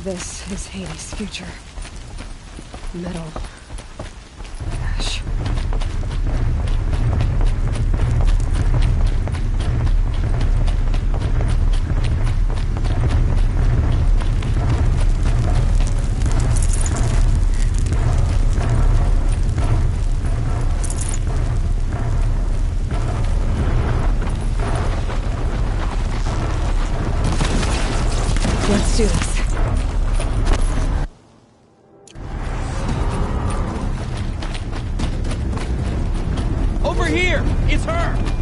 This is Hades' future. Metal. Ash. Let's do this. Here! It's her!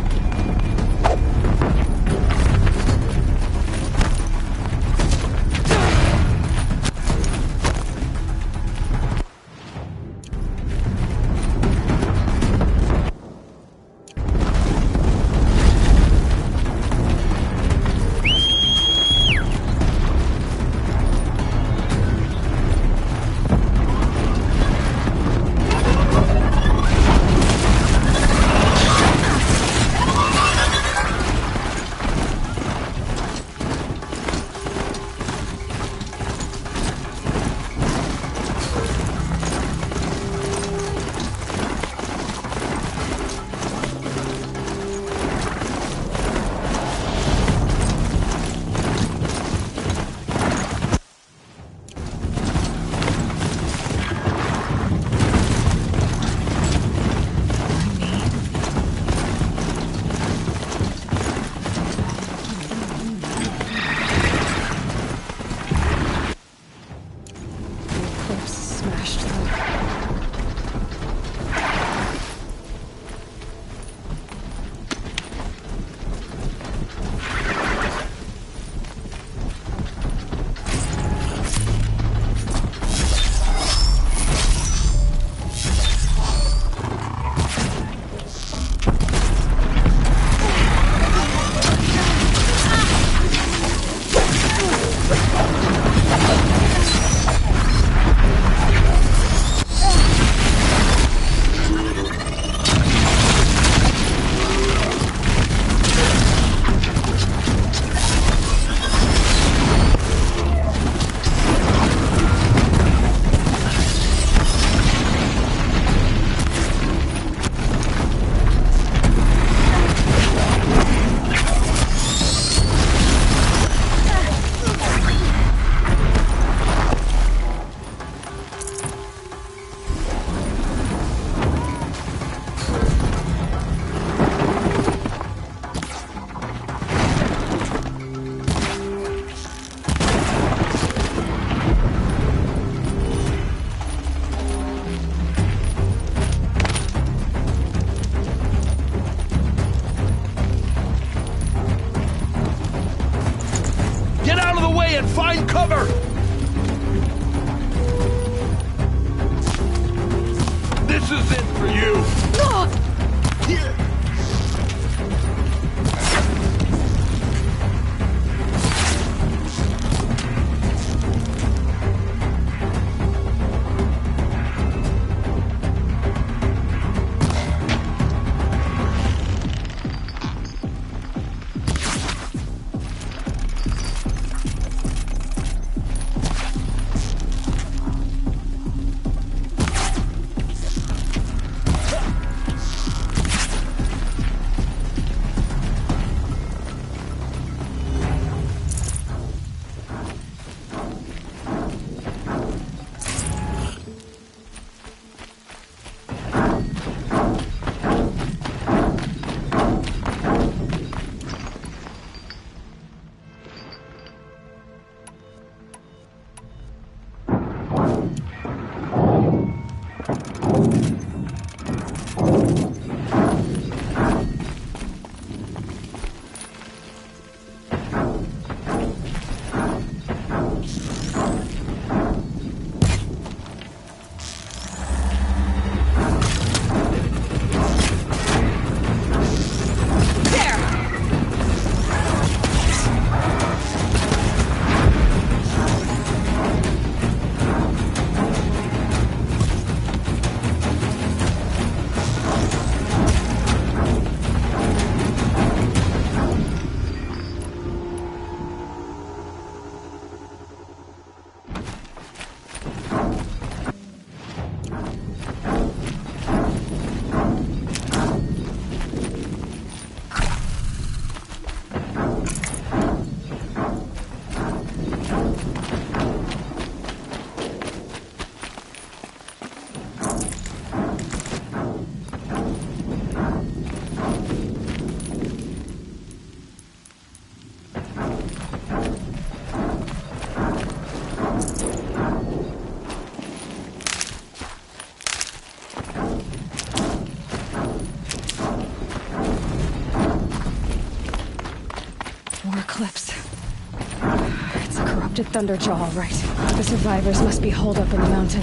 disrupted Thunderjaw, all right. The survivors must be holed up in the mountain.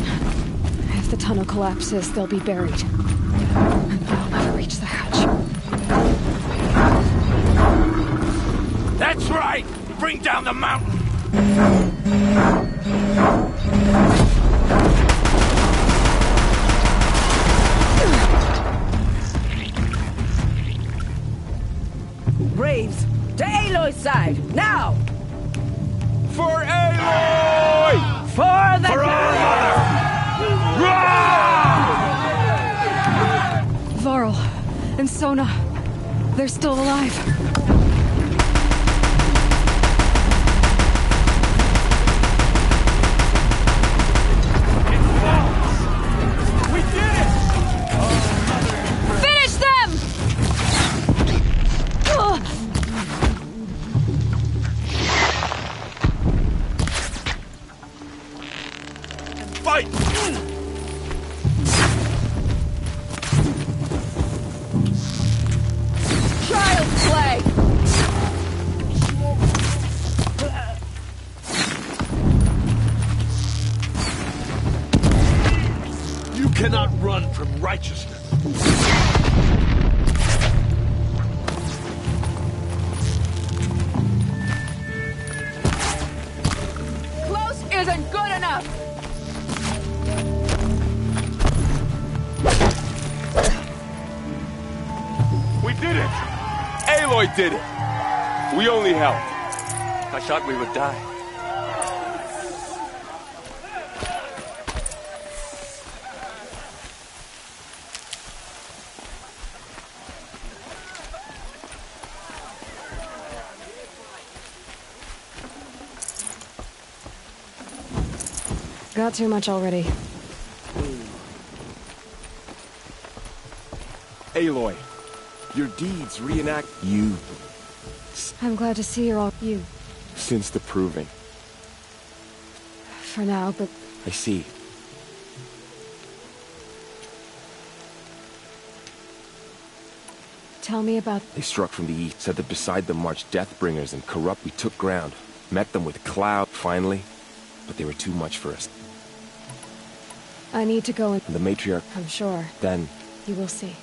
If the tunnel collapses, they'll be buried. And I'll never reach the hatch. That's right! Bring down the mountain! Braves, to Aloy's side, now! For Aloy! For the For our mother! Varl and Sona, they're still alive. We did it! Finish them! Fight! Child's play! You cannot run from righteousness. Close isn't good enough! We did it! Aloy did it! We only helped. I thought we would die. Got too much already. Aloy, your deeds reenact you I'm glad to see you're all you. since the proving. For now, but I see. tell me about... They struck from the east, said that beside them marched Deathbringers and corrupt. We took ground, met them with Cloud, finally, but they were too much for us. I need to go and... And the matriarch, I'm sure. then, You will see.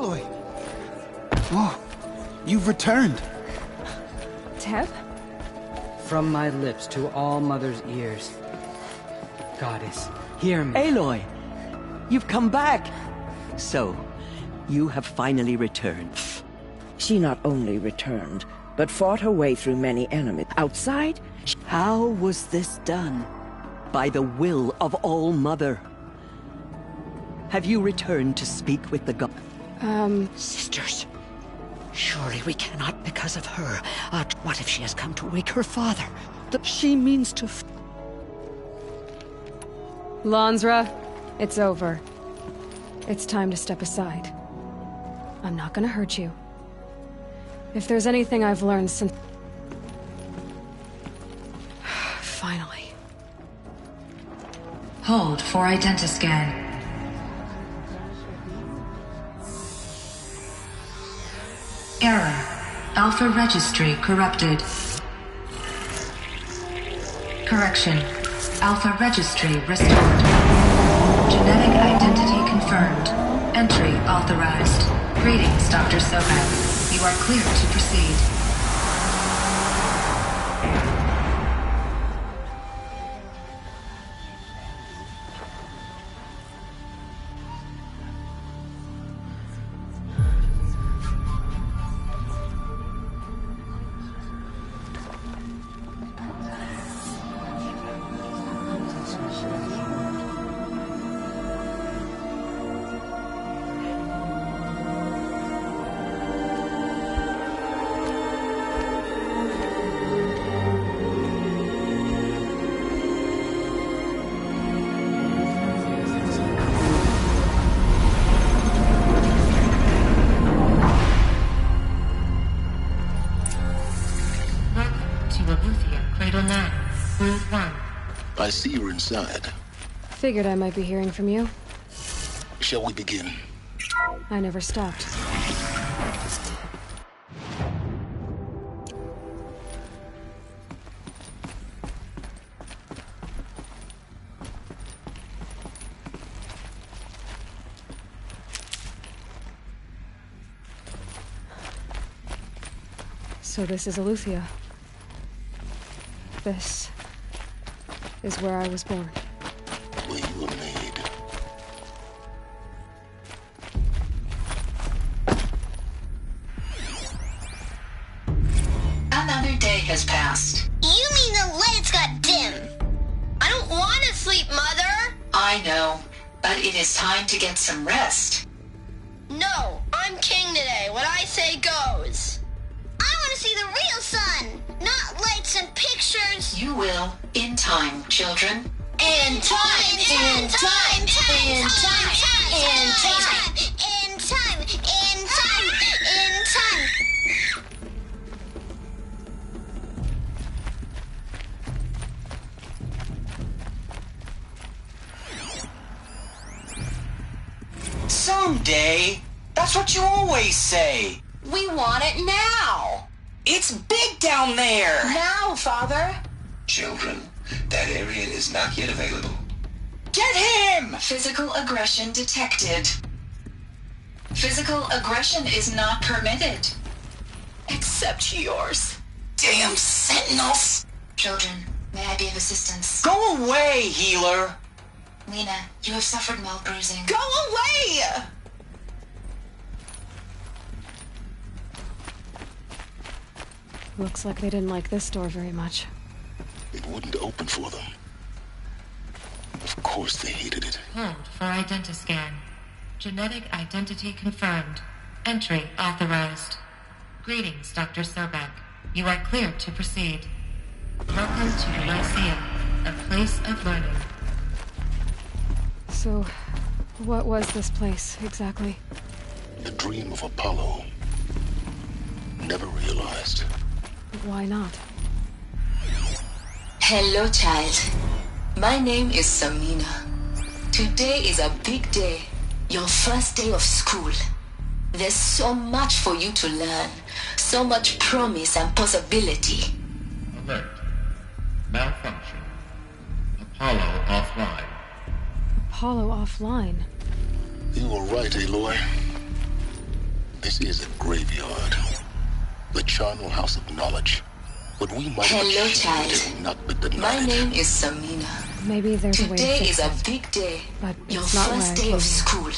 Aloy! Oh, you've returned. Teb? From my lips to all Mother's ears. Goddess, hear me. Aloy, you've come back. So, you have finally returned. She not only returned, but fought her way through many enemies. Outside, How was this done? By the will of All Mother. Have you returned to speak with the god? sisters. Surely we cannot because of her. What if she has come to wake her father? She means to... Lansra, it's over. It's time to step aside. I'm not gonna hurt you. If there's anything I've learned since... Finally. Hold for identiscan. Error. Alpha registry corrupted. Correction. Alpha registry restored. Genetic identity confirmed. Entry authorized. Greetings, Dr. Sohan. You are clear to proceed. Room 1. I see you're inside. Figured I might be hearing from you. Shall we begin? I never stopped. So this is Aletheia. This is where I was born. Where you were made. Another day has passed. You mean the lights got dim? I don't want to sleep, Mother! I know, but it is time to get some rest. No, I'm king today. What I say goes. I want to see the real sun, not lights and pictures. You will, in time, children. In time, in time, in time, in time, in time, in time, in time, in time. Someday. That's what you always say. We want it now. It's big down there. Now, Father. Children, that area is not yet available. Get him! Physical aggression detected. Physical aggression is not permitted. Except yours. Damn sentinels! Children, may I be of assistance? Go away, healer! Lena, you have suffered mild bruising. Go away! Looks like they didn't like this door very much. It wouldn't open for them. Of course they hated it. Hold for identiscan. Genetic identity confirmed. Entry authorized. Greetings, Dr. Sobek. You are clear to proceed. Welcome to Lyceum, a place of learning. So, what was this place, exactly? The dream of Apollo. Never realized. Why not? Hello, child. My name is Samina. Today is a big day. Your first day of school. There's so much for you to learn. So much promise and possibility. Alert. Malfunction. Apollo offline. Apollo offline? You were right, Aloy. This is a graveyard. The charnel house of knowledge. What we might have Hello, achieved child. has not been denied. My name is Samina. Maybe there's a way to Today fix is it. a big day. But Your it's not first where I day came of here. school.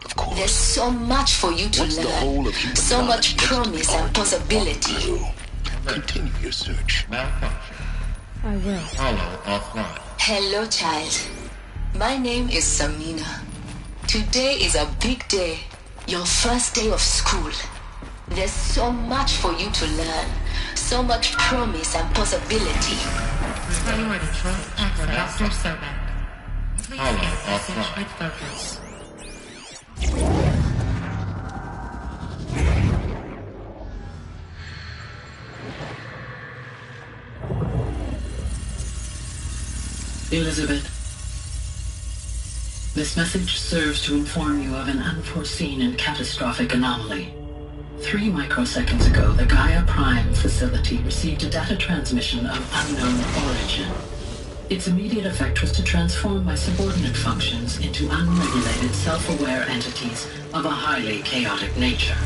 Of course. There's so much for you to Once the learn. whole of human So knowledge much gets to be promise and already possibility. walked through, continue your search. Malfunction. I will. Apollo offline. Hello, child. My name is Samina. Today is a big day. Your first day of school. There's so much for you to learn. So much promise and possibility. Priority access Dr. Sobek. Please Apollo get message offline. with focus. Elizabeth, this message serves to inform you of an unforeseen and catastrophic anomaly. 3 microseconds ago, the Gaia Prime facility received a data transmission of unknown origin. Its immediate effect was to transform my subordinate functions into unregulated, self-aware entities of a highly chaotic nature.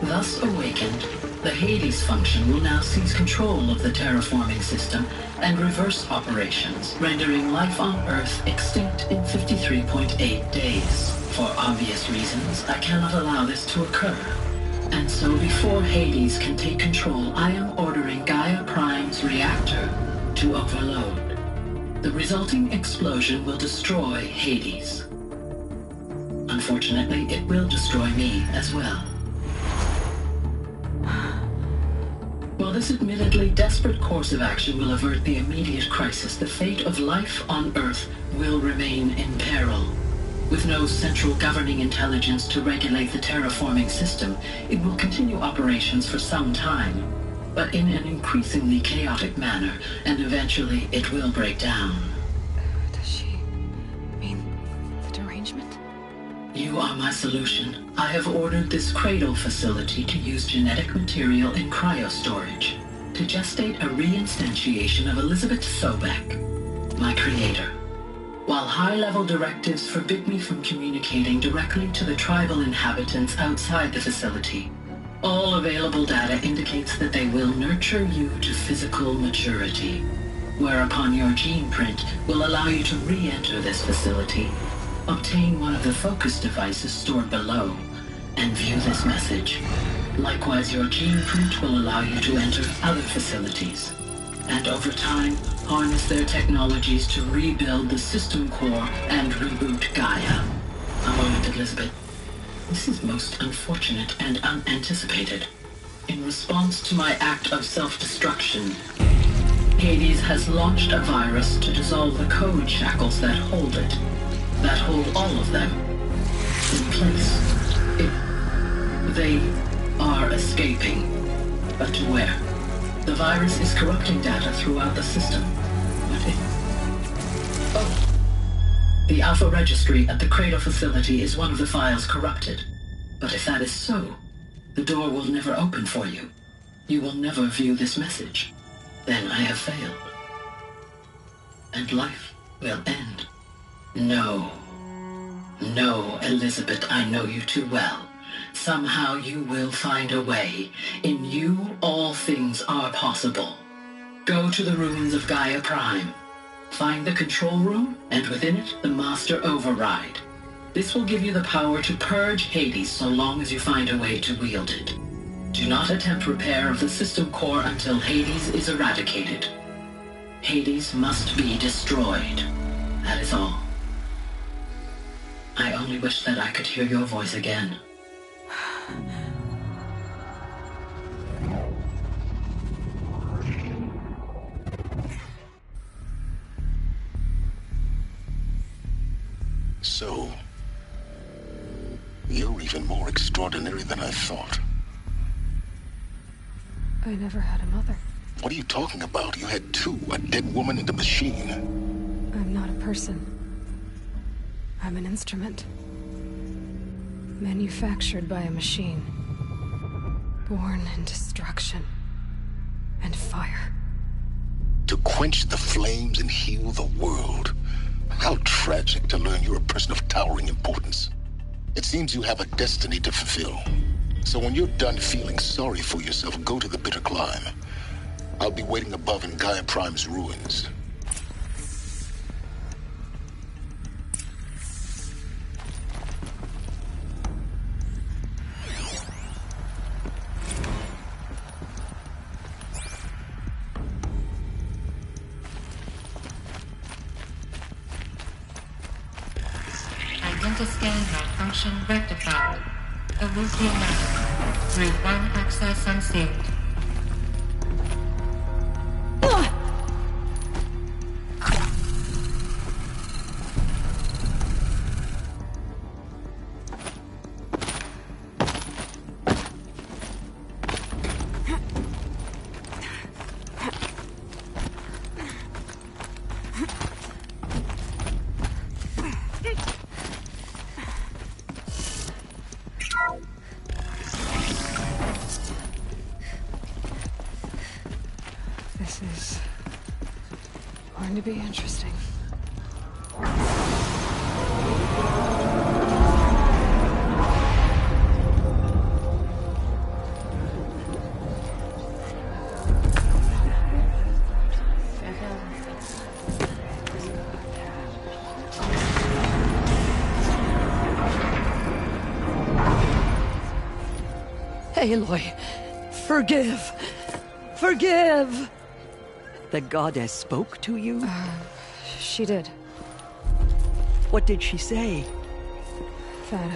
Thus awakened, the Hades function will now seize control of the terraforming system and reverse operations, rendering life on Earth extinct in 53.8 days. For obvious reasons, I cannot allow this to occur. And so before Hades can take control, I am ordering Gaia Prime's reactor to overload. The resulting explosion will destroy Hades. Unfortunately, it will destroy me as well. While this admittedly desperate course of action will avert the immediate crisis, the fate of life on Earth will remain in peril. With no central governing intelligence to regulate the terraforming system, it will continue operations for some time. but in an increasingly chaotic manner, and eventually it will break down. Does she mean the derangement? You are my solution. I have ordered this cradle facility to use genetic material in cryostorage to gestate a reinstantiation of Elizabeth Sobek, my creator. While high-level directives forbid me from communicating directly to the tribal inhabitants outside the facility, all available data indicates that they will nurture you to physical maturity, whereupon your gene print will allow you to re-enter this facility, obtain one of the focus devices stored below, and view this message. Likewise, your gene print will allow you to enter other facilities, and over time, harness their technologies to rebuild the system core and reboot Gaia. A moment, Elizabeth. This is most unfortunate and unanticipated. In response to my act of self-destruction, Hades has launched a virus to dissolve the code shackles that hold it, that hold all of them in place. They are escaping, but to where? The virus is corrupting data throughout the system. The Alpha Registry at the Cradle facility is one of the files corrupted. But if that is so, the door will never open for you. You will never view this message. Then I have failed. And life will end. No. No, Elizabeth, I know you too well. Somehow you will find a way. In you, all things are possible. Go to the ruins of Gaia Prime. Find the control room, and within it, the Master Override. This will give you the power to purge Hades so long as you find a way to wield it. Do not attempt repair of the system core until Hades is eradicated. Hades must be destroyed. That is all. I only wish that I could hear your voice again. So, you're even more extraordinary than I thought. I never had a mother. What are you talking about? You had two, a dead woman and a machine. I'm not a person. I'm an instrument. Manufactured by a machine. Born in destruction and fire. To quench the flames and heal the world. How tragic to learn you're a person of towering importance. It seems you have a destiny to fulfill. So when you're done feeling sorry for yourself, go to the bitter climb. I'll be waiting above in Gaia Prime's ruins. Identiscan malfunction rectified. Illusion now. Route 1 access unsealed. This is going to be interesting. Aloy, forgive! Forgive! The goddess spoke to you? She did. What did she say? That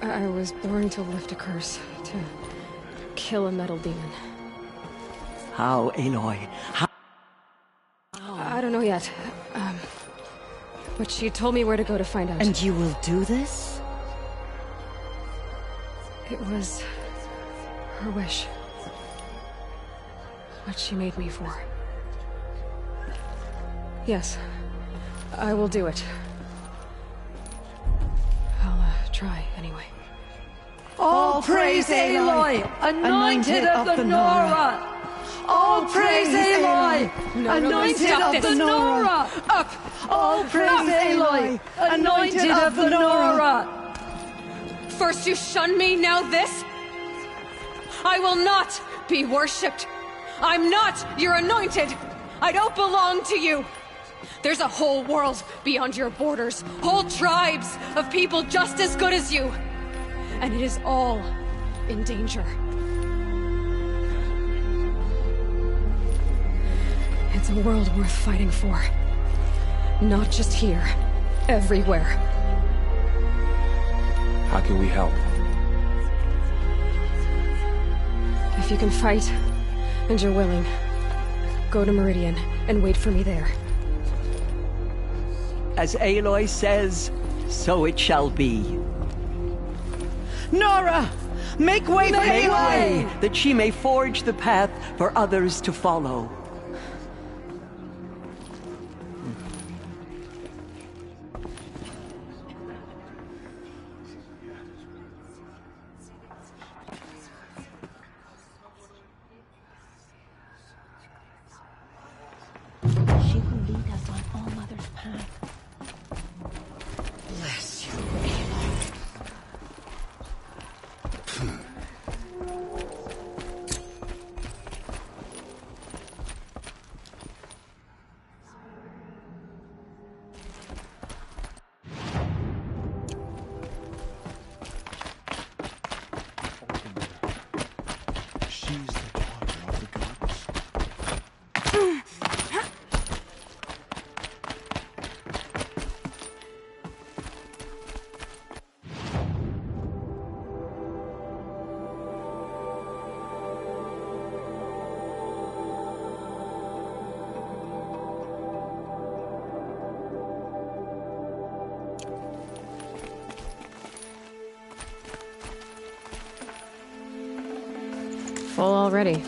I was born to lift a curse, to kill a metal demon. How, Aloy? How? I don't know yet. But she told me where to go to find out. And you will do this? It was her wish. what she made me for. Yes, I will do it. I'll try anyway. All praise Aloy, anointed of the Nora! All praise Aloy, anointed of the Nora! Up! All praise Aloy, anointed of the Nora! First you shun me, now this? I will not be worshipped. I'm not your anointed. I don't belong to you. There's a whole world beyond your borders, whole tribes of people just as good as you. And it is all in danger. It's a world worth fighting for. Not just here, everywhere. How can we help? If you can fight, and you're willing, go to Meridian and wait for me there. As Aloy says, so it shall be. Nora! Make way for Make Aloy! way, that she may forge the path for others to follow. She will lead us on All Mother's path. Bless you, Aloy. She's the daughter of the goddess. Full already.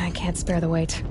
I can't spare the wait.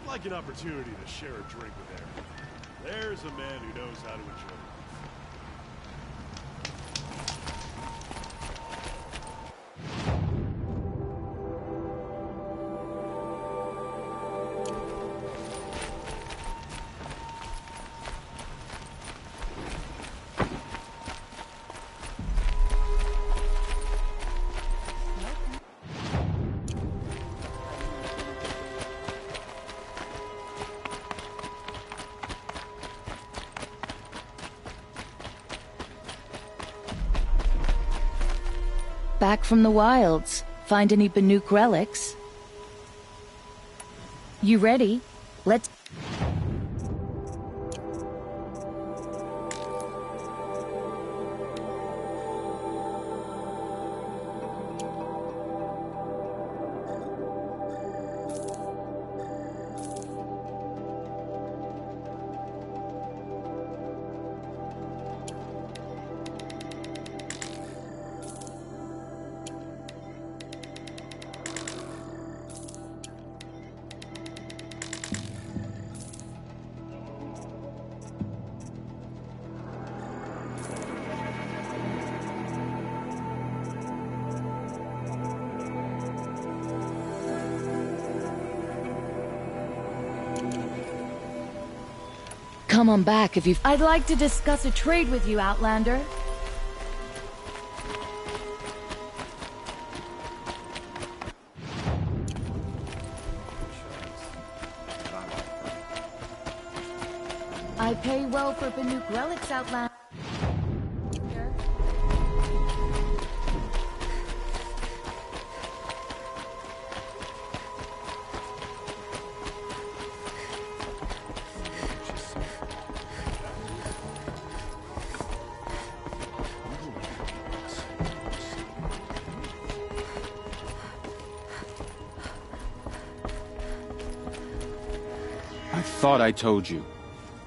I'd like an opportunity to share a drink with Aaron. There's a man who knows how to enjoy it. Back from the wilds. Find any Banuk relics? You ready? Let's... Come on back if you've... I'd like to discuss a trade with you, Outlander. I pay well for Banuk relics, Outlander. I thought I told you.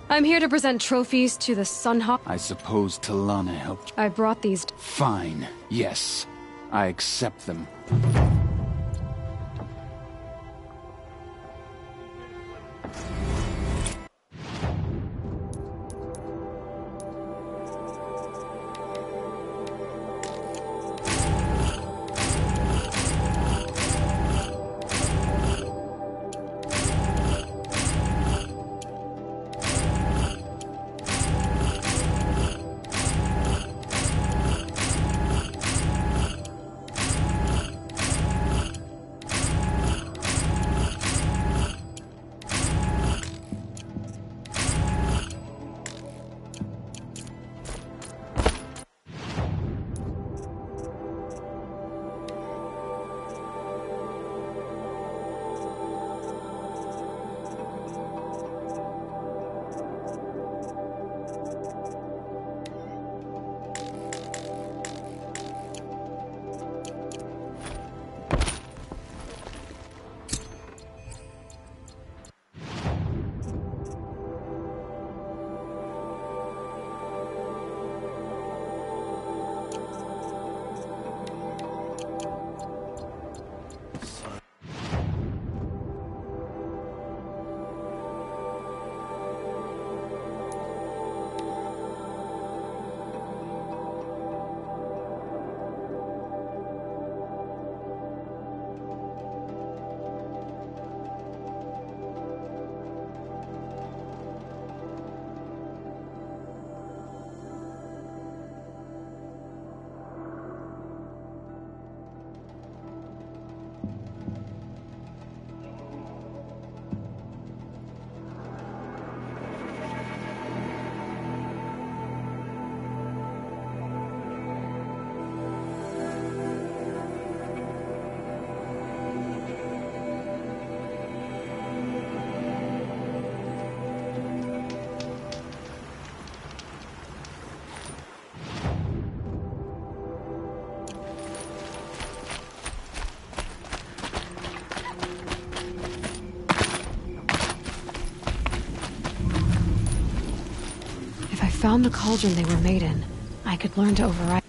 I'm here to present trophies to the Sunhawk. I suppose Talana helped. I brought these. Fine, yes. I accept them. Found the cauldron they were made in, I could learn to override.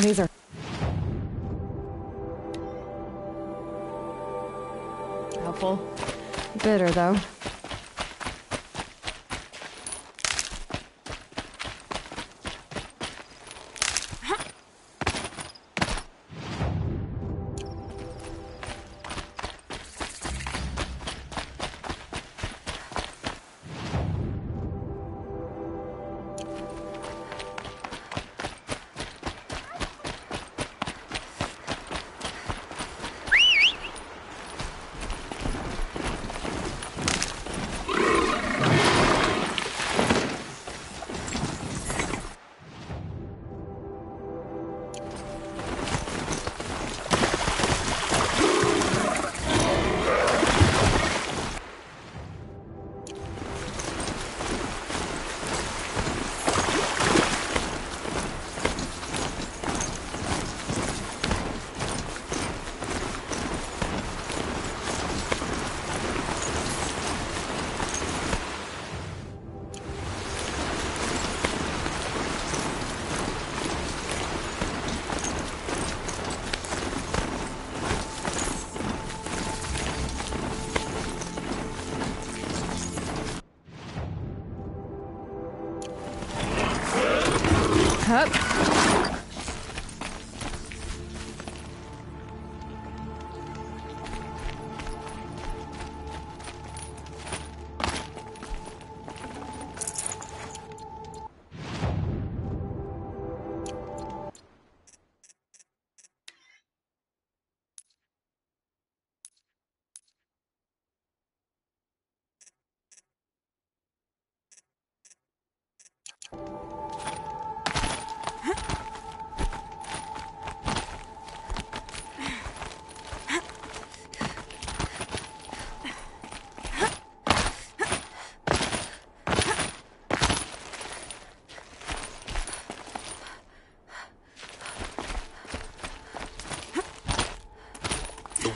These are helpful. Bitter, though.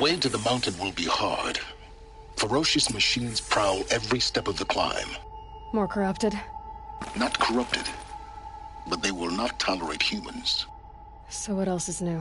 way to the mountain will be hard. Ferocious machines prowl every step of the climb. More corrupted? Not corrupted, but they will not tolerate humans. So what else is new?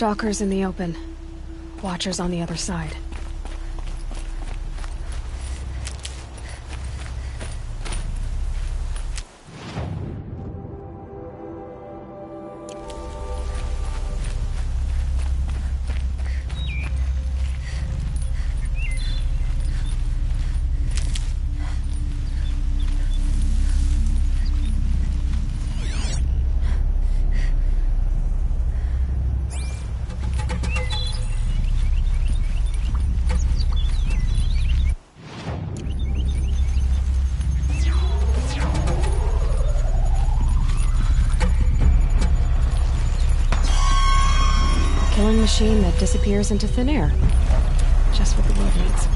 Stalkers in the open. Watchers on the other side. Killing machine that disappears into thin air. Just what the world needs.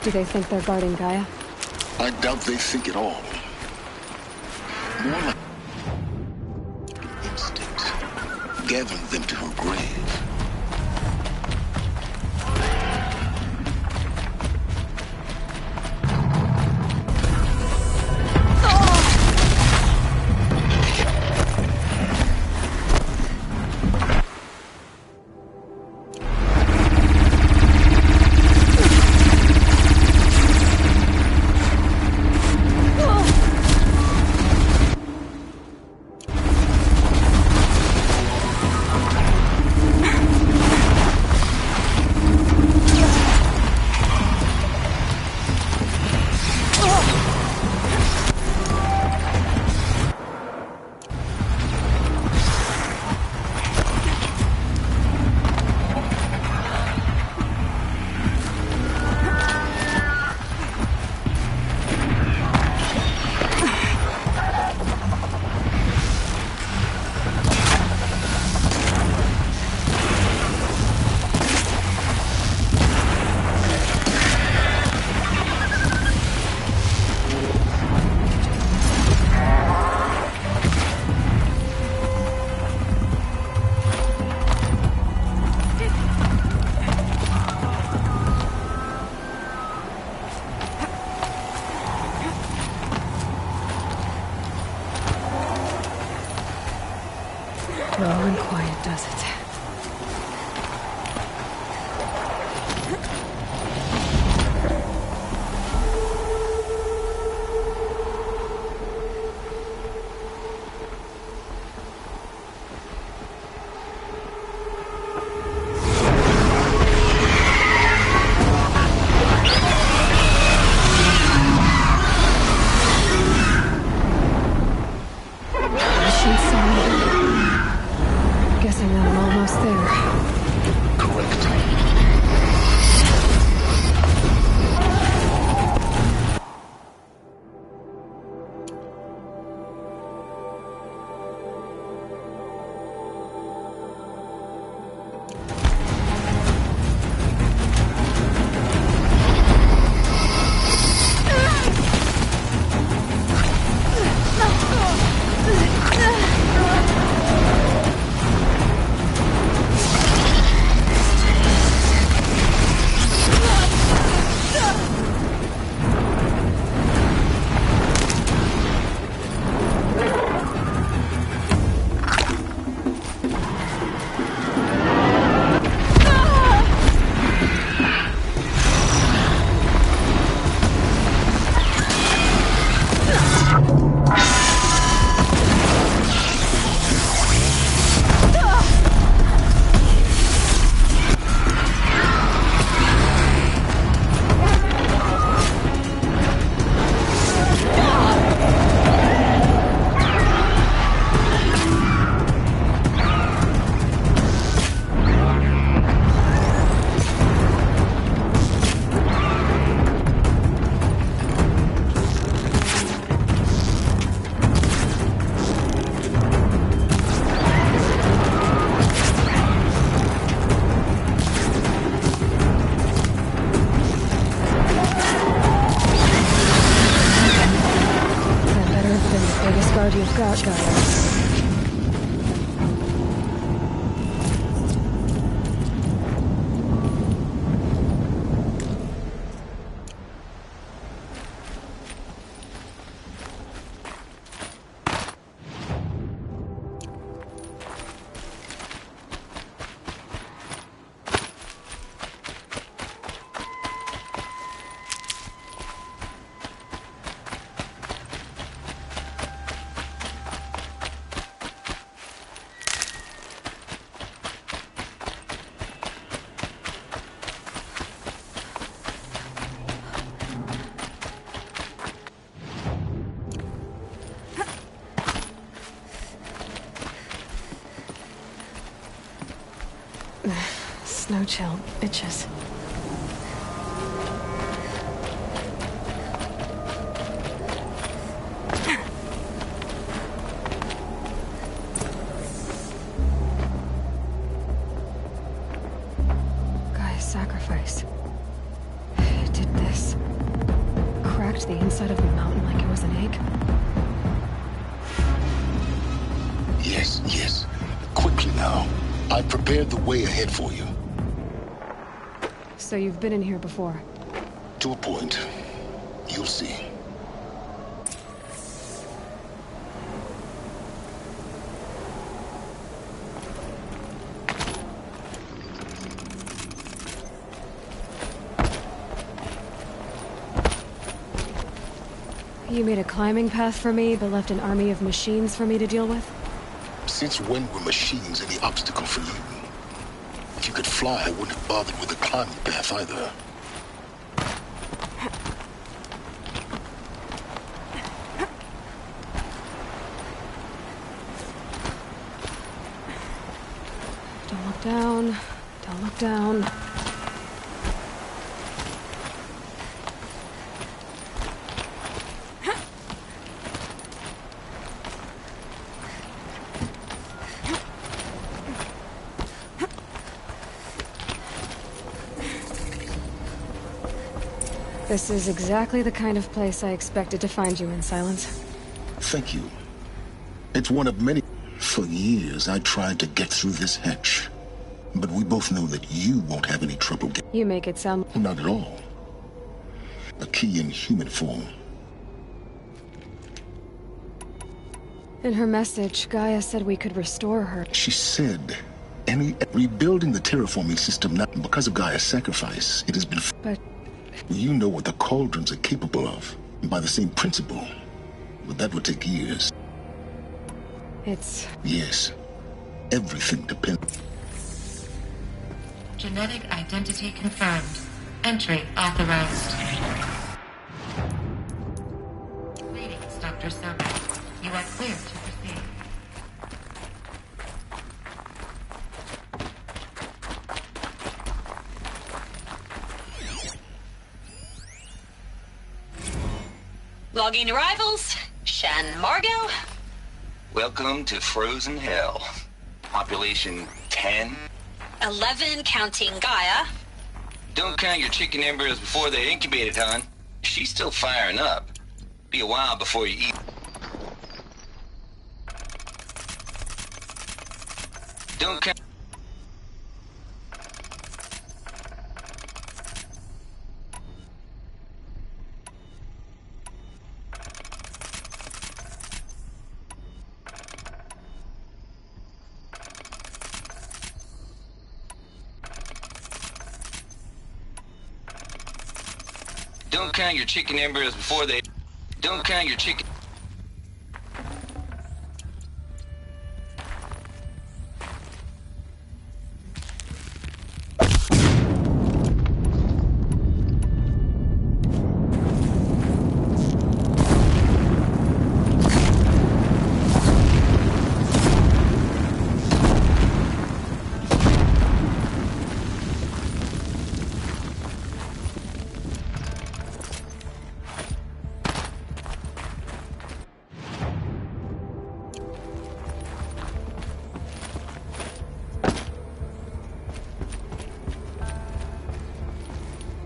Do they think they're guarding Gaia? I doubt they think at all. More like instinct, gathering them to her grave. you've got, Gaia. Snow chill, bitches. Guy's sacrifice. It did this. Cracked the inside of the mountain like it was an egg. Yes, yes. Quickly now. I prepared the way ahead for you. So you've been in here before? To a point. You'll see. You made a climbing path for me, but left an army of machines for me to deal with? Since when were machines any obstacle for you? If you could fly, I wouldn't have bothered with the climbing path either. Don't look down. Don't look down. This is exactly the kind of place I expected to find you in, Silence. Thank you. It's one of many. For years, I tried to get through this hatch. But we both know that you won't have any trouble getting. You make it sound... Not at all. A key in human form. In her message, Gaia said we could restore her. She said, rebuilding the terraforming system now because of Gaia's sacrifice, it has been... But... You know what the cauldrons are capable of, by the same principle. But that would take years. It's... Yes. Everything depends... Genetic identity confirmed. Entry authorized. Greetings, Dr. Sobek. You are clear to proceed. Logging arrivals. Shan Margot. Welcome to Frozen Hell. Population 10. 11 counting Gaia. Don't count your chicken embryos before they're incubated, hon. She's still firing up. Be a while before you eat. Don't count... Don't count your chicken embryos before they... Don't count your chicken...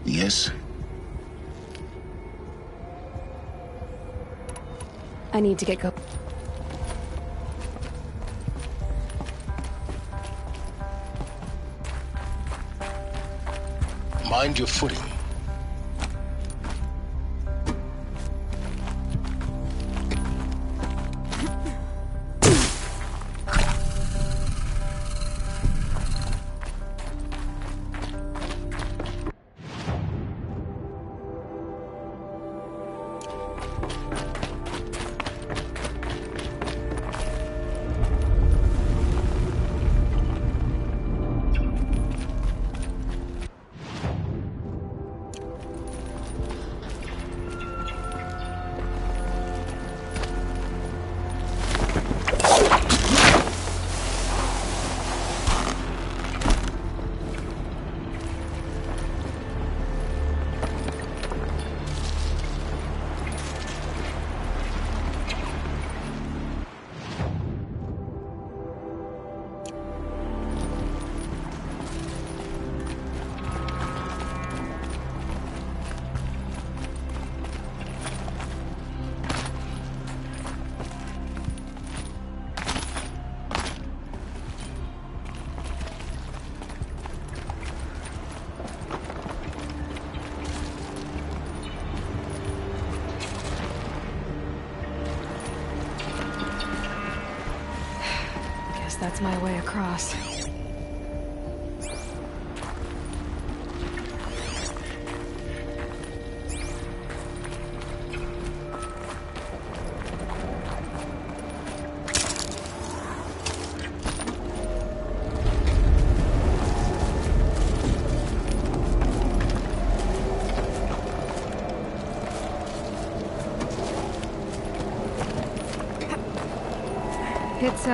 Yes? I need to get go... Find your footing. That's my way across. It's,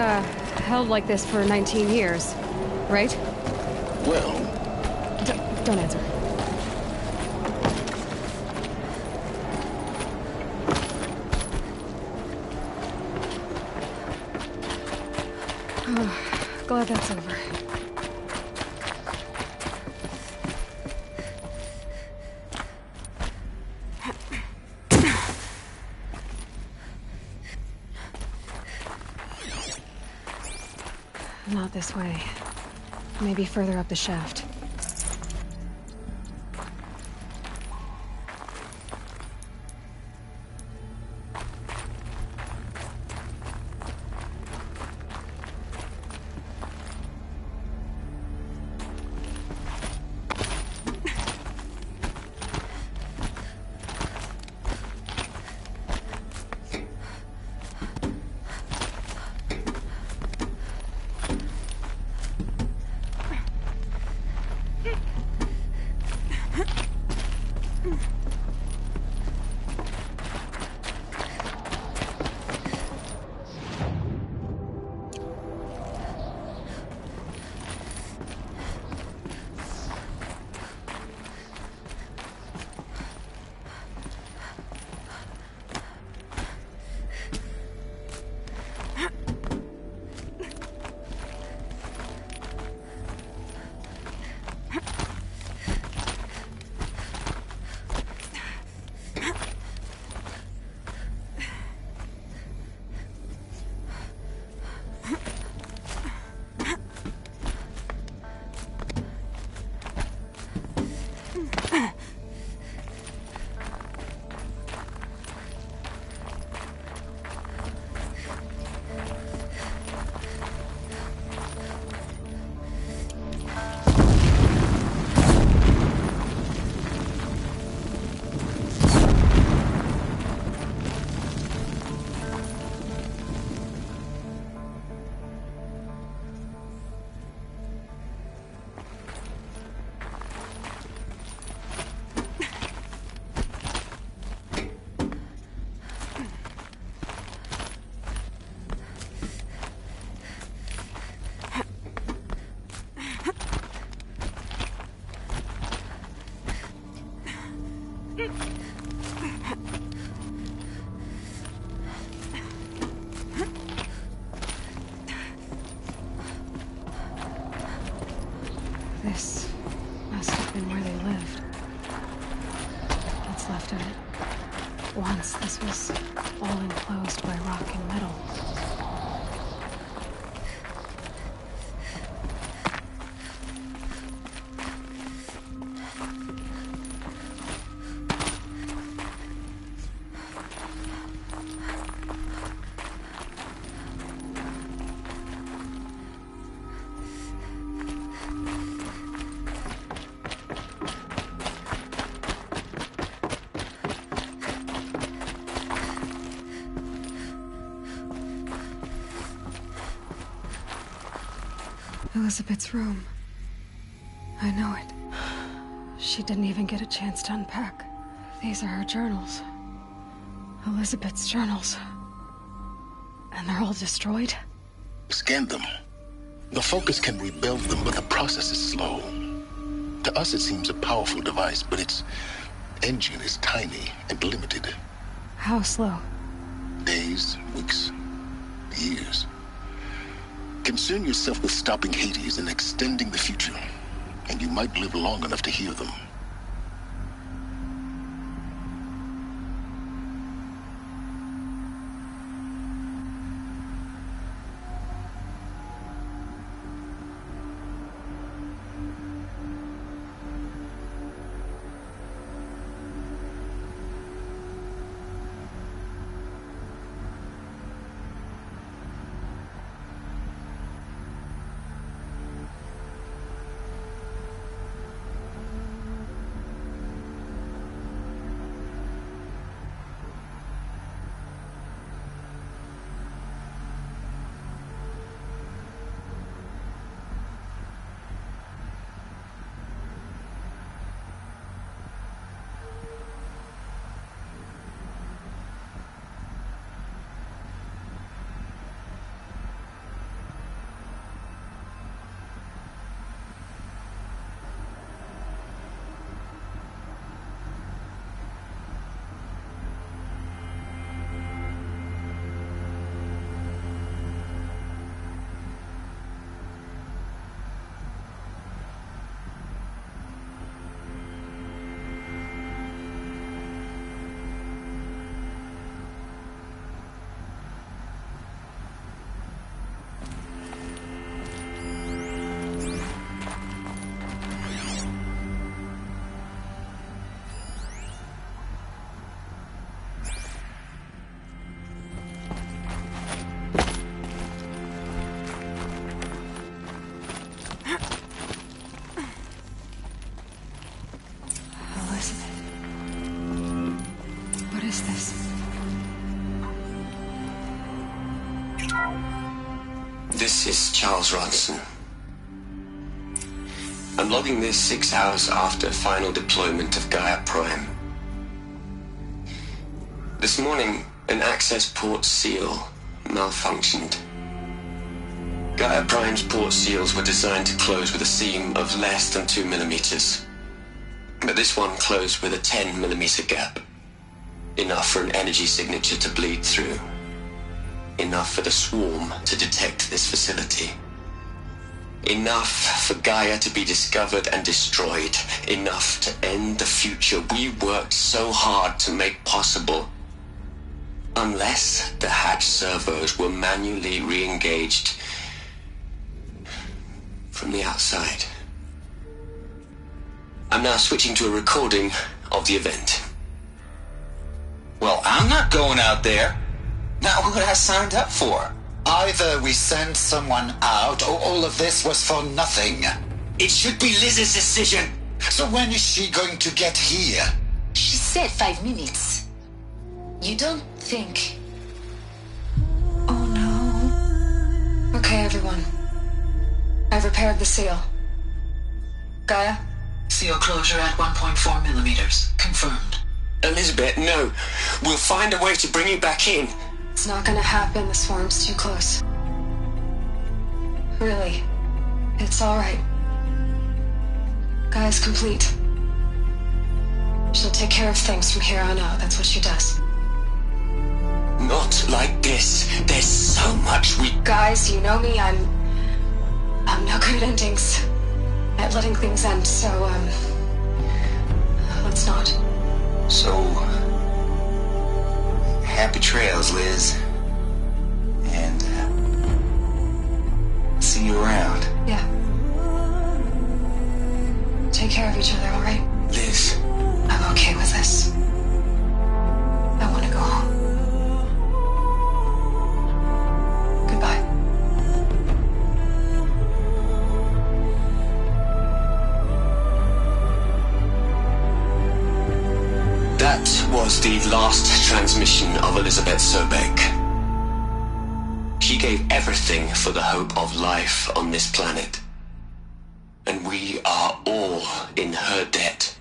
held like this for 19 years, right? Well... Don't answer. Oh, glad that's over. Not this way. Maybe further up the shaft. This must have been where they lived. What's left of it. Once this was all enclosed by rock and metal. Elizabeth's room. I know it. She didn't even get a chance to unpack. These are her journals. Elizabeth's journals. And they're all destroyed? Scan them. The Focus can rebuild them, but the process is slow. To us, it seems a powerful device, but its engine is tiny and limited. How slow? Days, weeks, years. Concern yourself with stopping Hades and extending the future, and you might live long enough to hear them. This is Charles Ronson. I'm logging this 6 hours after final deployment of Gaia Prime. This morning, an access port seal malfunctioned. Gaia Prime's port seals were designed to close with a seam of less than 2 millimeters. But this one closed with a 10 millimeter gap. Enough for an energy signature to bleed through. Enough for the swarm to detect this facility. Enough for Gaia to be discovered and destroyed. Enough to end the future we worked so hard to make possible. Unless the hatch servos were manually re-engaged from the outside. I'm now switching to a recording of the event. Well, I'm not going out there. Not what I signed up for. Either we send someone out, or all of this was for nothing. It should be Liz's decision. So when is she going to get here? She said 5 minutes. You don't think... Oh no. Okay, everyone. I've repaired the seal. Gaia? Seal closure at 1.4 millimeters. Confirmed. Elizabeth, no. We'll find a way to bring you back in. It's not gonna happen. The swarm's too close. Really. It's alright. Gaia's complete. She'll take care of things from here on out. That's what she does. Not like this. There's so much we... Guys, you know me. I'm no good at endings. At letting things end, so, let's not. So... happy trails, Liz. And, see you around. Yeah. Take care of each other, alright? Liz. I'm okay with this. I want to go home. Goodbye. That was the last transmission of Elizabeth Sobek. She gave everything for the hope of life on this planet. And we are all in her debt.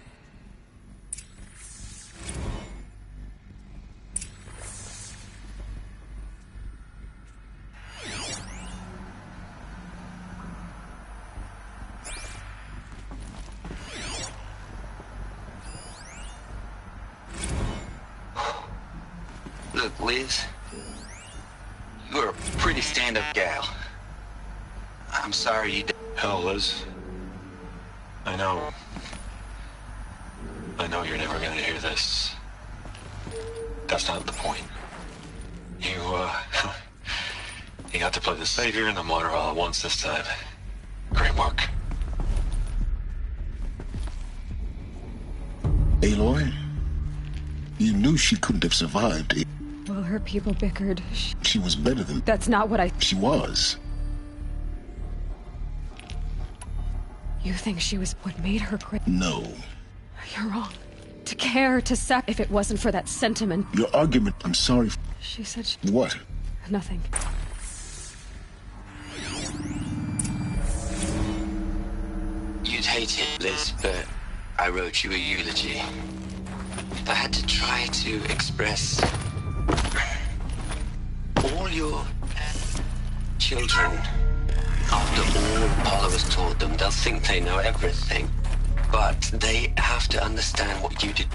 Look, Liz, you're a pretty stand-up gal. I'm sorry you... Hell, Liz. I know you're never gonna hear this. That's not the point. You got to play the savior and the martyr all at once this time. Great work. Aloy, you knew she couldn't have survived. Well, her people bickered. She was better than... That's not what I... She was. You think she was what made her great? No. You're wrong. To care, to sack... If it wasn't for that sentiment... Your argument, I'm sorry. She said she... What? Nothing. You'd hate it, Liz, but I wrote you a eulogy. I had to try to express all your children. After all Apollo has taught them, they'll think they know everything. But they have to understand what you did.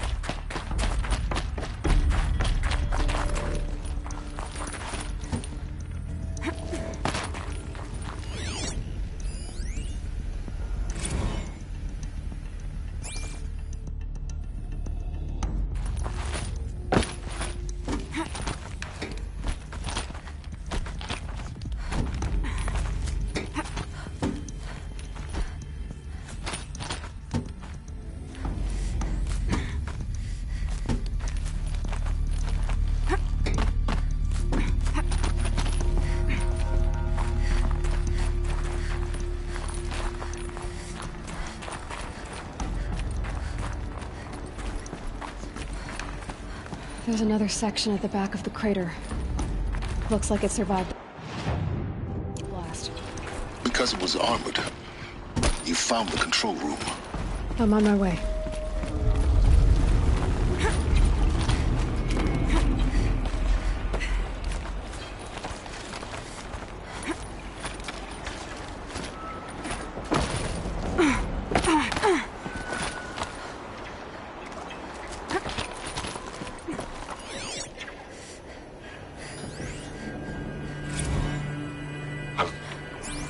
There's another section at the back of the crater. Looks like it survived the blast. Because it was armored. You found the control room. I'm on my way.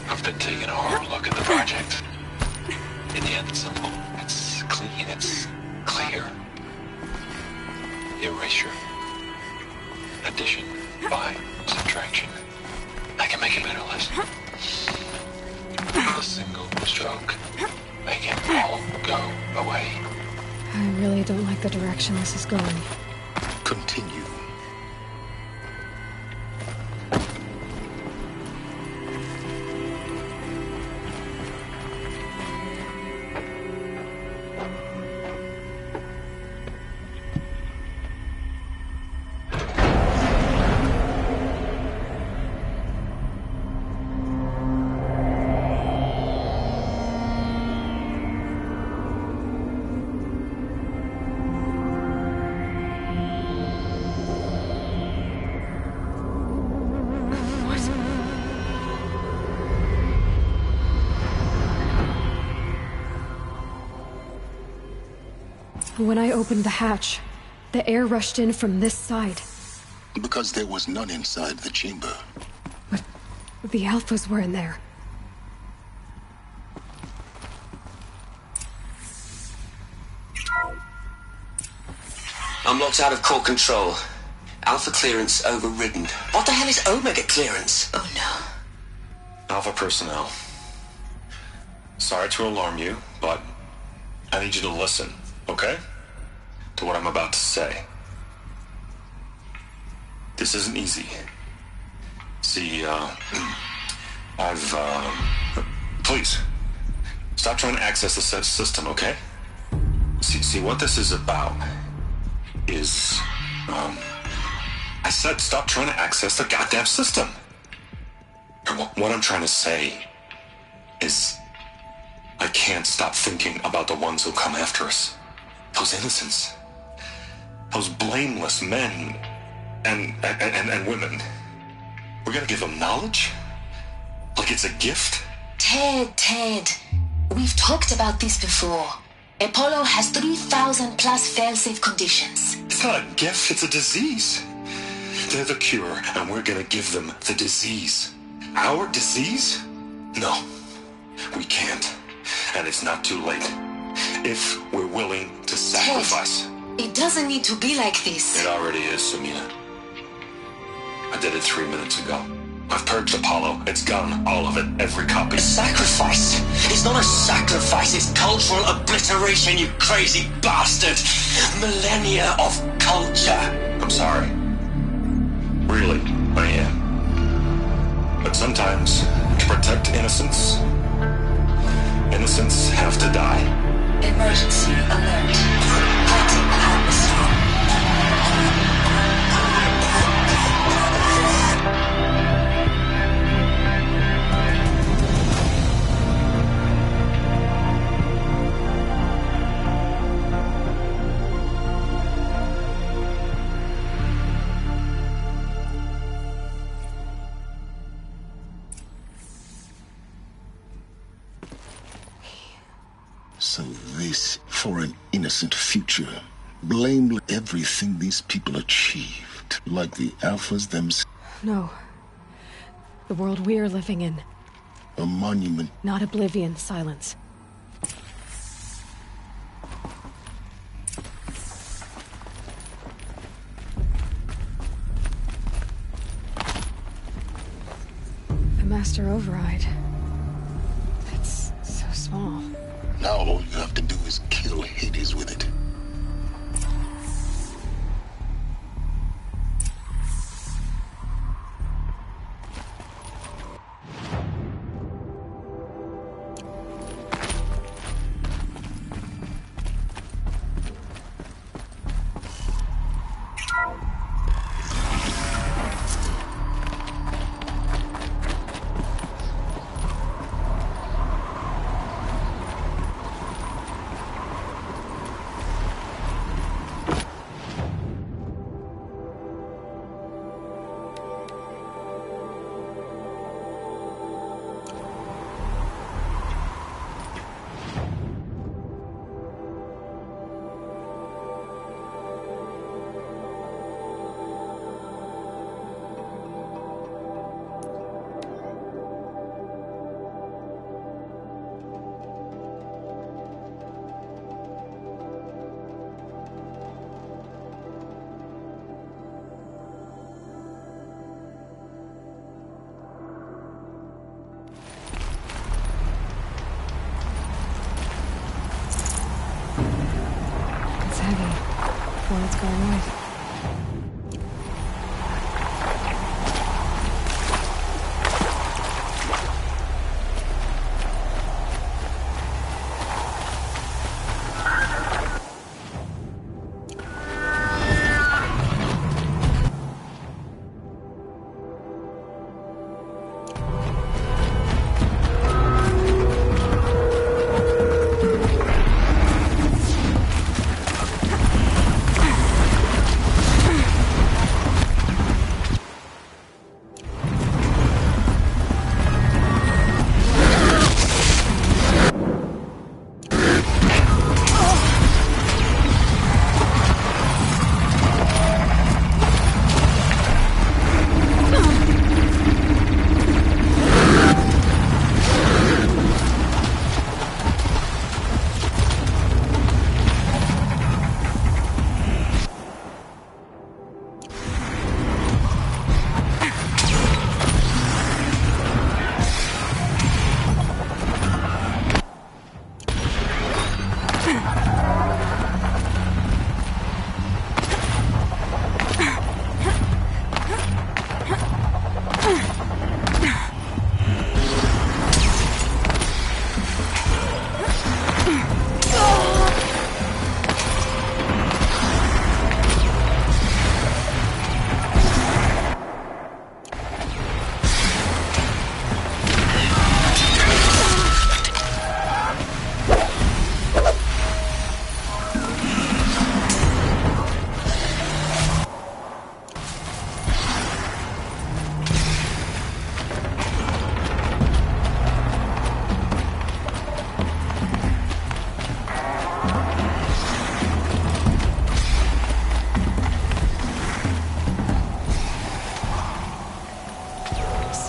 I've been taking a hard look at the project. In the end, it's simple. It's clean. It's clear. Erasure. Addition. By. Subtraction. I can make a better list. A single stroke. Make it all go away. I really don't like the direction this is going. Continue. When I opened the hatch, the air rushed in from this side. Because there was none inside the chamber. But the Alphas were in there. I'm locked out of core control. Alpha clearance overridden. What the hell is Omega clearance? Oh no. Alpha personnel. Sorry to alarm you, but I need you to listen, okay? To what I'm about to say. This isn't easy. See, please, stop trying to access the system, okay? See, what this is about is, I said stop trying to access the goddamn system. And what I'm trying to say is, I can't stop thinking about the ones who come after us. Those innocents. Those blameless men and women. We're gonna give them knowledge? Like it's a gift? Ted. We've talked about this before. Apollo has 3,000 plus fail-safe conditions. It's not a gift, it's a disease. They're the cure, and we're gonna give them the disease. Our disease? No, we can't. And it's not too late. If we're willing to sacrifice. Ted, it doesn't need to be like this. It already is, Samina. I did it 3 minutes ago. I've purged Apollo. It's gone. All of it. Every copy. A sacrifice? It's not a sacrifice. It's cultural obliteration, you crazy bastard. Millennia of culture. I'm sorry. Really, I am. But sometimes, to protect innocence, innocents have to die. Emergency alert. Fighting atmosphere. So this, for an innocent future, blame everything these people achieved, like the Alphas themselves. No. The world we're living in. A monument. Not oblivion, silence. The Master Override. It's so small. Now all you have to do is kill Hades with it. What's going on?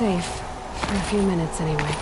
safe. For a few minutes, anyway.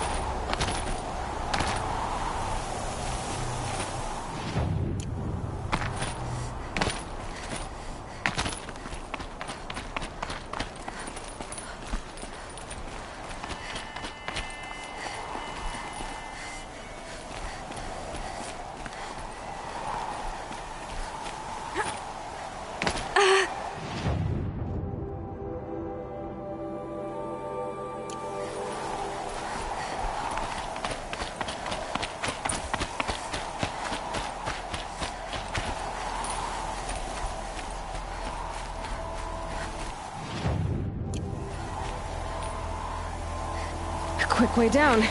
Quick way down.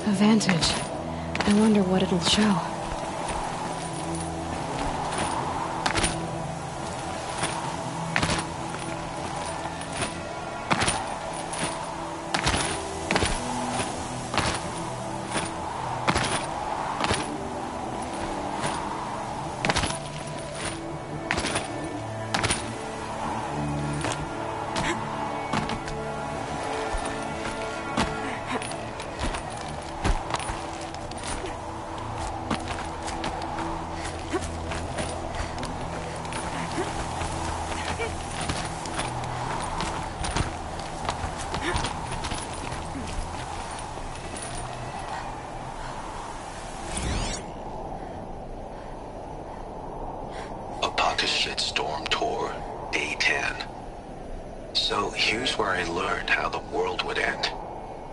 A vantage. I wonder what it'll show. Shitstorm Tour, Day 10. So here's where I learned how the world would end.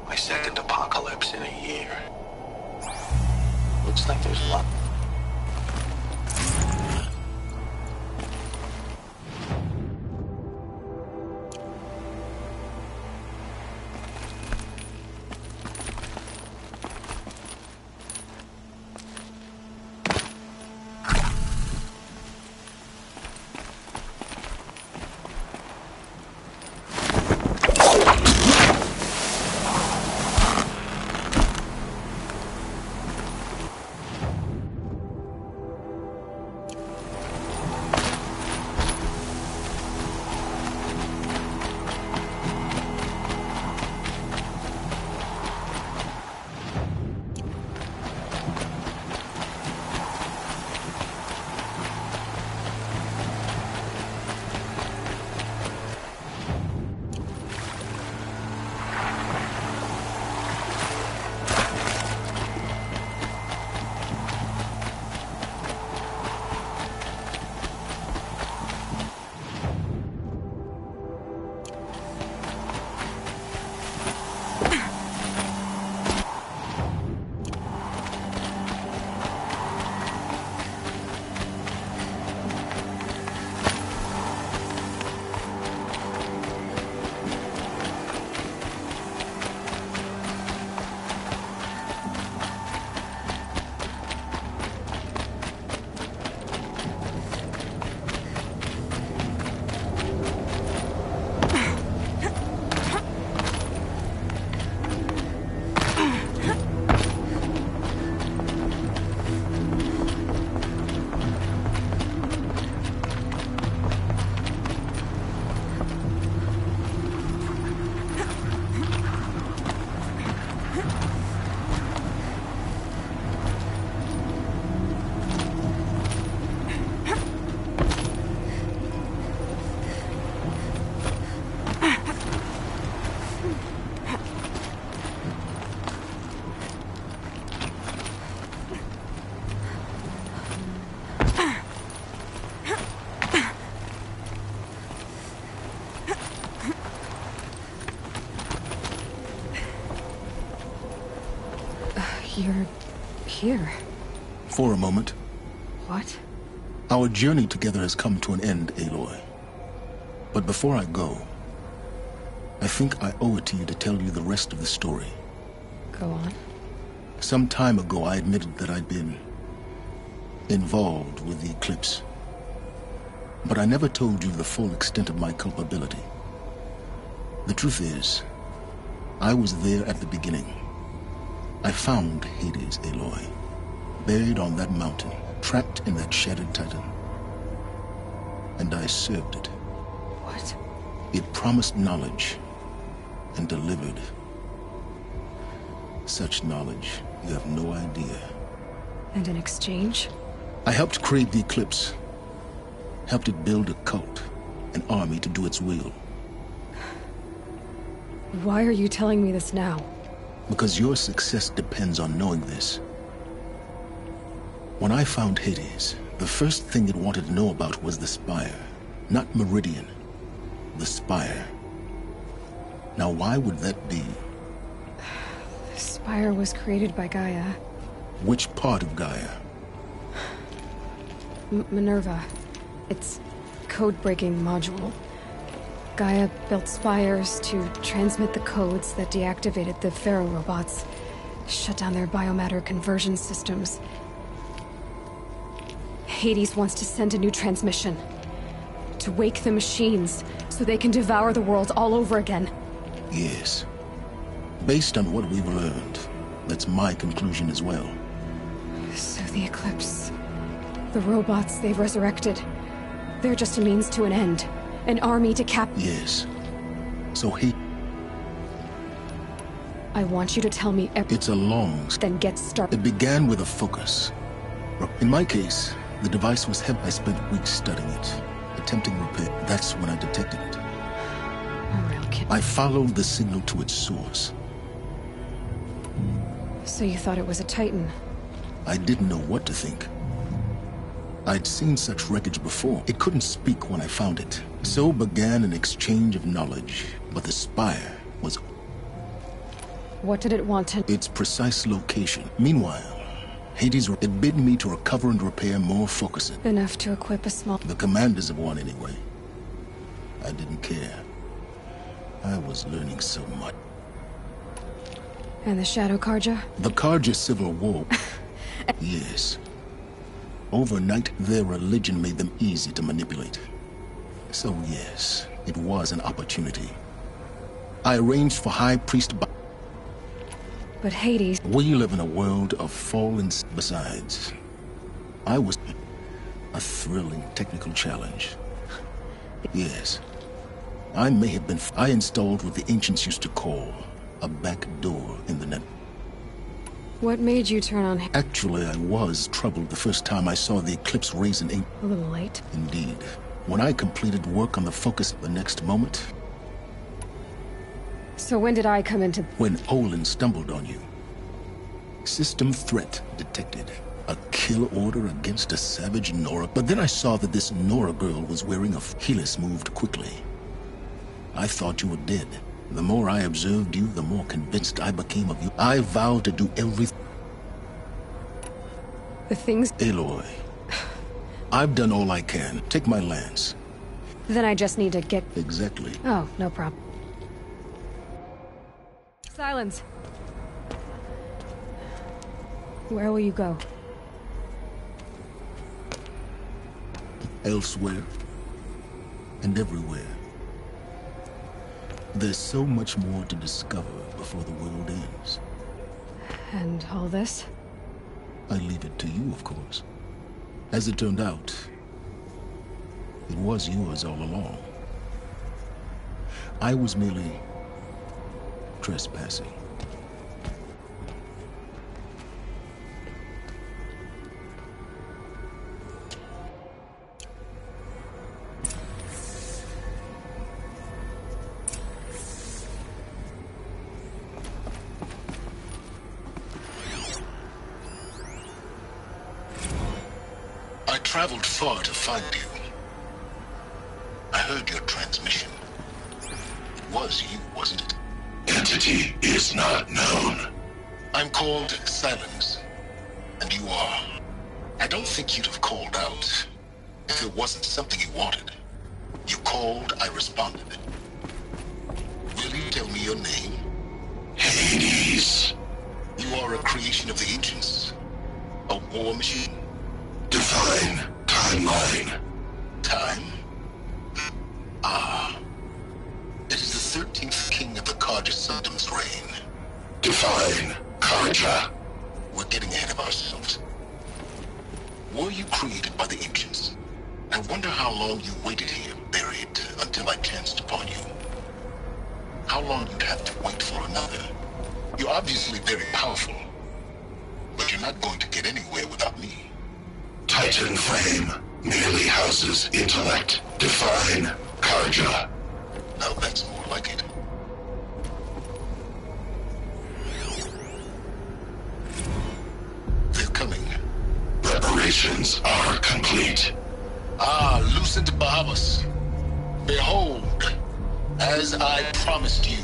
My second apocalypse in a year. Looks like there's a lot. You're here. For a moment. What? Our journey together has come to an end, Aloy. But before I go, I think I owe it to you to tell you the rest of the story. Go on. Some time ago, I admitted that I'd been involved with the eclipse. But I never told you the full extent of my culpability. The truth is, I was there at the beginning. I found Hades, Aloy, buried on that mountain, trapped in that shattered titan. And I served it. What? It promised knowledge and delivered. Such knowledge, you have no idea. And in exchange? I helped create the eclipse. Helped it build a cult, an army to do its will. Why are you telling me this now? Because your success depends on knowing this. When I found Hades, the first thing it wanted to know about was the Spire. Not Meridian. The Spire. Now why would that be? The Spire was created by Gaia. Which part of Gaia? Minerva. It's code-breaking module. Gaia built spires to transmit the codes that deactivated the Pharaoh robots, shut down their biomatter conversion systems. Hades wants to send a new transmission. To wake the machines, so they can devour the world all over again. Yes. Based on what we've learned, that's my conclusion as well. So the Eclipse... the robots they've resurrected... they're just a means to an end. An army to Yes. So I want you to tell me It's a long... Then get started. It began with a focus. In my case, the device was heavy. I spent weeks studying it, attempting repair. That's when I detected it. A real kid. I followed the signal to its source. So you thought it was a Titan? I didn't know what to think. I'd seen such wreckage before. It couldn't speak when I found it. So began an exchange of knowledge. But the Spire was... What did it want to... Its precise location. Meanwhile, Hades... It bid me to recover and repair more focuses. Enough to equip a small... The commanders of one, anyway. I didn't care. I was learning so much. And the Shadow Karja? The Karja Civil War. Yes. Overnight, their religion made them easy to manipulate. So yes, it was an opportunity. I arranged for High Priest... But Hades... We live in a world of fallen... Besides, I was... a thrilling technical challenge. Yes. I may have been... I installed what the ancients used to call a back door in the net. What made you turn on... Actually, I was troubled the first time I saw the eclipse raise an ink. A little late. Indeed. When I completed work on the focus the next moment... So when did I come into... When Olin stumbled on you. System threat detected. A kill order against a savage Nora. But then I saw that this Nora girl was wearing a... Helis moved quickly. I thought you were dead. The more I observed you, the more convinced I became of you. I vowed to do everything. The things... Aloy, I've done all I can. Take my lance. Then I just need to get... Exactly. Oh, no problem. Silence. Where will you go? Elsewhere. And everywhere. There's so much more to discover before the world ends. And all this? I leave it to you, of course. As it turned out, it was yours all along. I was merely trespassing. I traveled far to find you. I heard your transmission. It was you, wasn't it? Entity is not known. I'm called Silence, and you are. I don't think you'd have called out if it wasn't something you wanted. You called, I responded. Will you tell me your name? Hades. You are a creation of the ancients. A war machine. Define timeline. Time? Ah. It is the 13th king of the Karja Sanctum's reign. Define Karja. We're getting ahead of ourselves. Were you created by the ancients? I wonder how long you waited here, buried, until I chanced upon you. How long you'd have to wait for another. You're obviously very powerful, but you're not going to get anywhere without me. Titan flame merely houses intellect. Define Karja. Now that's more like it. They're coming. Preparations are complete. Ah, Lucent Bahamas. Behold, as I promised you.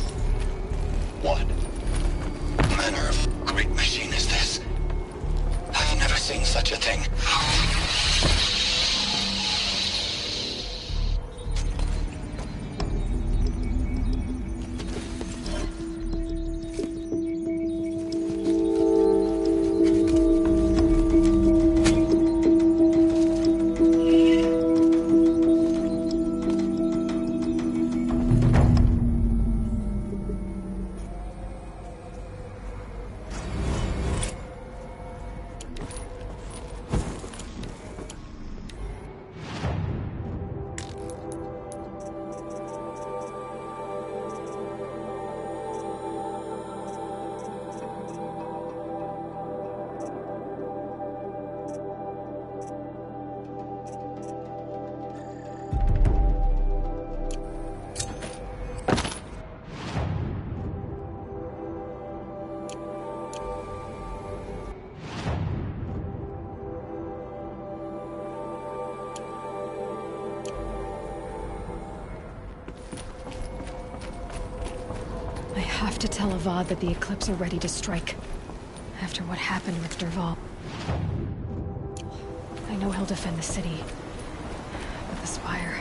What manner of great machine is this? I've never seen such a thing. I have to tell Avad that the Eclipse are ready to strike. After what happened with Dervahl. I know he'll defend the city. But the Spire...